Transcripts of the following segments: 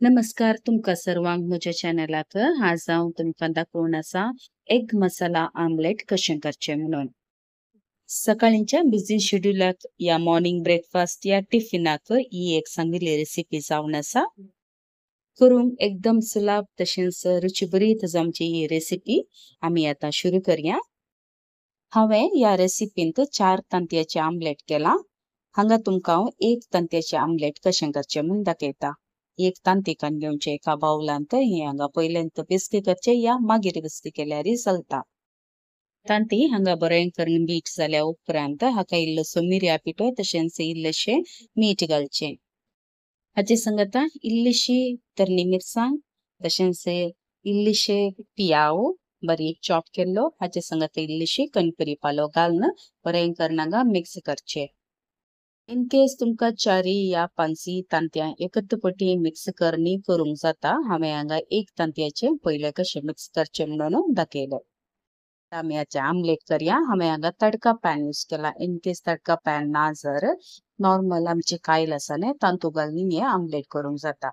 नमस्कार तुमका सर्वांक म्हज्या चॅनलाक आज हांव तुमकां दाखोवन आसा एग मसाला आमलेट कशें करचें म्हणून. सकाळींच्या बिझी शेड्युलाक या मॉर्निंग ब्रेकफास्ट या टिफिनाक ही एक चांगली रेसिपी जावन आसा. करूंक एकदम सुलभ तशेंच रुचीभरीत आमची ही रेसिपी आमी आतां सुरू करया. हांवें या रेसिपींत 4 तांतयाचें आमलेट केलां. हांगा तुमकां हांव 1 तांतयाचें आमलेट कशें करचें म्हूण दाखयता. 1 तांतेकान घेवचें एका बावलांत. हें हांगा पयलेंत बेस्ती करचें या मागीर बेस्ती केल्यारय चलता. तांती हांगा बरें करून बीट जाल्या उपरांत हाका इल्लोसो मिरयां पिठो तशेंच इल्लेशें मीठ घालचें. हाचे संगता इल्लीशी तरणी मिरसांग तशेंच इल्लीशे पियाव बारीक चॉप केल्लो हाचे संगत इल्लीशी कणपरी पालो घालून बरें करून हांगा मिक्स करचें. इन केस तुमकां 4 या 5 तांतयां एकत्र पटी मिक्स करणी करूंक जाता. हांवें हांगा 1 तांतयाचें पयलें कशें मिक्स करचें म्हणून दाखयलें. आमी हाचें आमलेट करया. हांवें हांगा तडका पॅन यूज केला. इन केस तडका पॅन ना जर नॉर्मल आमची कायल आसा न्ही तांतूं घालून हें आमलेट करूंक जाता.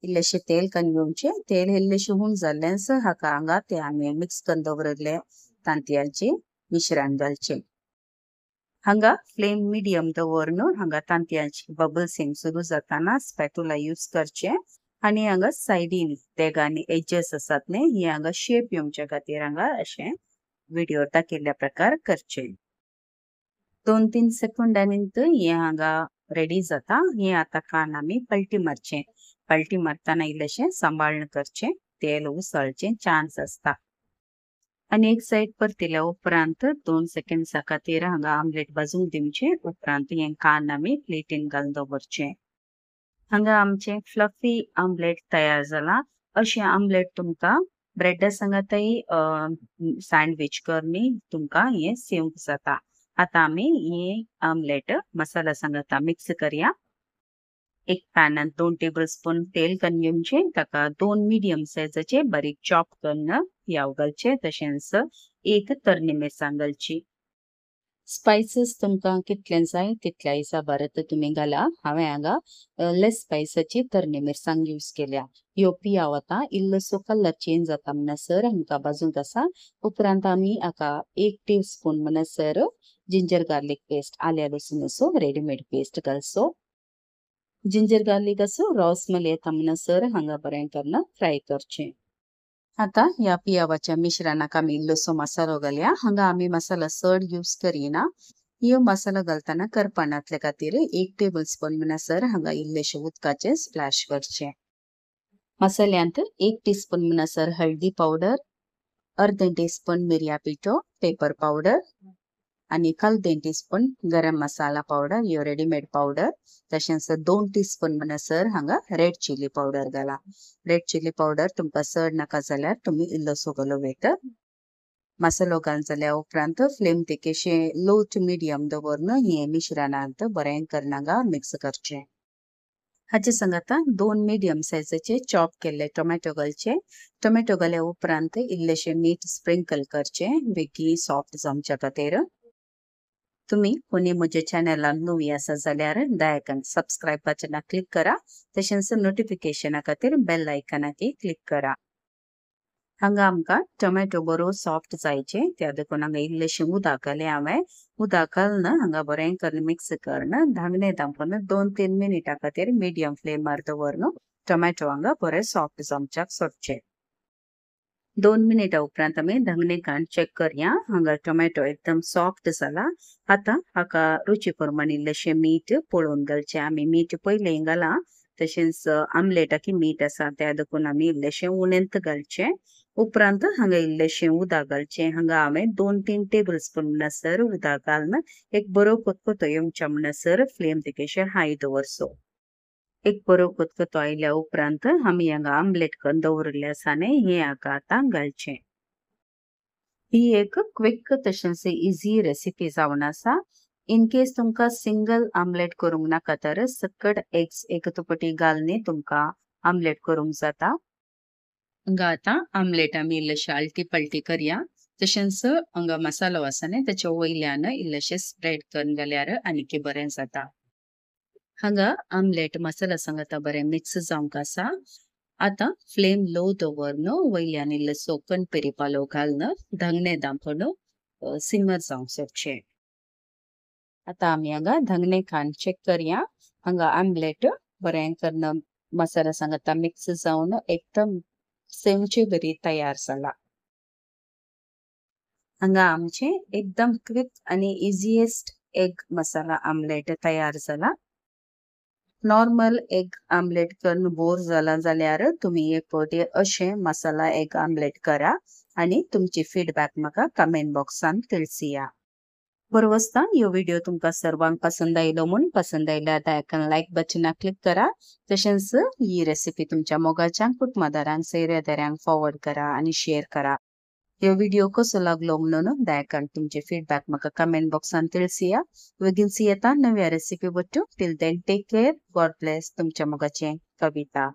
इल्लेशें तेल करून घेवचें. तेल इल्लेशें हूण जाल्लेंच हांगा तें आमी मिक्स करून दवरिल्लें तांतयांचें मिश्रण घालचें. हांगा फ्लेम मिडियम दवरून हांगा तांतयांची बबल्स सुरू जाताना स्पॅटुला यूज करचें आनी हांगा सायडीन देगांनी एजेस आसात न्ही हे हांगा शेप येवच्या खातीर हांगा अशें व्हिडिओर दाखयल्ल्या प्रकार करचें. 2-3 सेकंदांनीच हें हांगा रेडी जाता. हें आतां कान आमी पलटी मारचें. पलटी मारतना इल्लेशें सांबाळून करचें. तेल उसळचें चान्स आसता. आनी एक सायड परतिल्या उपरांत 2 सेकंड्सा खातीर हांगा आमलेट भाजूंक दिवचें. उपरांत हें कान आमी प्लेटीन घालून दवरचें. हांगा आमचें फ्लफी आमलेट तयार जालां. अशें आमलेट तुमकां ब्रेडा संगतय सँडविच करनी तुमकां हें सेवंक जाता. आतां आमी हें आमलेट मसाला संगता मिक्स करया. एक पॅनांत 2 टेबलस्पून तेल घालून घेवचें. ताका 2 मिडियम सायजाचे बारीक चॉप करून पियाव घालचे तशेंच 1 तरणी मिरसांग घालची. स्पायसेस तुमकां कितले जाय तितल्या हिसाबार तुमी घाला. हांवें हांगा लेस स्पायसाची तरणी मिरसांग यूज केल्या. ह्यो पियाव आतां इल्लोसो कलर चेंज जाता म्हणसर हांकां भाजूंक आसा. उपरांत आमी हाका 1 टीस्पून म्हणसर जिंजर गार्लीक पेस्ट आल्या लसुणाचो रेडीमेड पेस्ट घालचो. जिंजर गार्लीक असो रॉ स्मेल येता म्हणसर हांगा बरें करून फ्राय करचें. आता ह्या पियावाच्या मिश्रणाक आमी इल्लोसो मसालो घालया. हांगा आमी मसाला चड यूज करिना. ह्यो मसालो घालतना करपणातल्या खातीर 1 टेबलस्पून म्हणसर हांगा इल्लेशे उदकाचे स्प्लॅश करचें. मसाल्यांत 1 टीस्पून म्हणसर हळदी पावडर, अर्दें टीस्पून मिरयां पिठो, पेपर पावडर आनी 1/2 टीस्पून गरम मसाला पावडर ह्यो रेडीमेड पावडर तशेंच 2 टीस्पून म्हणसर हांगा रेड चिली पावडर घाला. रेड चिली पावडर तुमकां चड नाका जाल्यार तुमी इल्लोसो घालूं येता. मसालो घालून जाल्या उपरांत फ्लेम तेकेशें लो टू मिडियम दवरून हें मिश्रणांत बरें करून हांगा मिक्स करचें. हाचे संगता 2 मिडियम सायजाचे चॉप केल्ले टोमॅटो घालचे. टोमॅटो घाल्या उपरांत इल्लेशें मीठ स्प्रिंकल करचें बेगी सॉफ्ट जावच्या खातीर. तुम्ही कोणी म्हज्या चॅनलान नवी आसा जाल्यार दयाकन सबस्क्राईब बटनाक क्लिक करा. तशेंच नोटिफिकेशना खातीर बेल आयकनाकय क्लिक करा. हांगा आमकां टोमॅटो बरो सॉफ्ट जायचे त्या देखून हांगा इल्लेशें उदक घालें हांवें. उदक घालून हांगा बरें करून मिक्स करून धांगणें धांपून 2-3 मिनिटां खातीर मिडियम फ्लेमार दवरून टोमॅटो हांगा बरें सॉफ्ट जावच्याक सोडचें. 2 मिनिटां उपरांत आमी धांगणें घालून चेक करया. हांगा टोमॅटो एकदम सॉफ्ट जाला. आतां हाका रुची प्रमाण इल्लेशें मीठ पळोवन घालचें. आमी मीठ पयलें घालां तशेंच आमलेटाकी मीठ आसा त्या देखून आमी इल्लेशें उणेंत घालचें. उपरांत हांगा इल्लेशें उदक घालचें. हांगा हांवें 2-3 टेबलस्पून म्हणसर उदक घालून एक बरो कोतकोतो येवच्या म्हणसर फ्लेम तेकेशें हाय दवरचो. एक बरो कोतकोतो आयल्या उपरांत आमी हांगा आमलेट करून दवरिल्लें आसा न्ही हें हाका आतां घालचें. ही एक क्विक तशेंच इजी रेसिपी जावन आसा. इन केस तुमकां सिंगल आमलेट करूंक नाका तर सकट एग्स एक तुपटी घालून तुमकां आमलेट करूंक जाता. हांगा आतां आमलेट आमी इल्लेशें आलटी पलटी करया. तशेंच हांगा मसालो आसा न्ही ताच्या वयल्यान इल्लेशें स्प्रेड करून घाल्यार आनीक बरें जाता. हांगा आमलेट मसाला संग आता बरें मिक्स जावंक आसा. आता फ्लेम लो दवरन वयल्यान इल्लोसो कणपेरी पालो घालन धंगणे दांपन सिमर जावंक सोडचे. आता आमी हांगा धंगणे खान चेक करया. हांगा आमलेट बरें करून मसाला संग आता मिक्स जावन एकदम सेवची बरी तयार जाला. हांगा आमचे एकदम क्विक आणि इझिएस्ट एग मसाला आमलेट तयार जाला. नॉर्मल एग आमलेट करून बोर जाला जाल्यार तुम्ही एक फावटी अशें मसाला एग आमलेट करा आणि तुमची फीडबॅक म्हाका कमेंट बॉक्सान तिळसिया. बरो वस्ता ह्यो व्हिडिओ तुमकां सर्वांक पसंद आयलो म्हूण पसंद आयल्यार दायकान लायक बटनाक क्लिक करा. तशेंच ही रेसिपी तुमच्या मोगाच्यांक कुटुंबदारांक सैऱ्यादारांक फॉरवर्ड करा आणि शेअर करा. ह्यो व्हिडिओ कसो लागलो म्हणून दायकान तुमचे फीडबॅक म्हाका कमेंट बॉक्सान तिळसिया. बेगीन येता नव्या रेसिपी बट्ट्यो. Till then take care. God bless. तुमच्या मोगाचें कविता.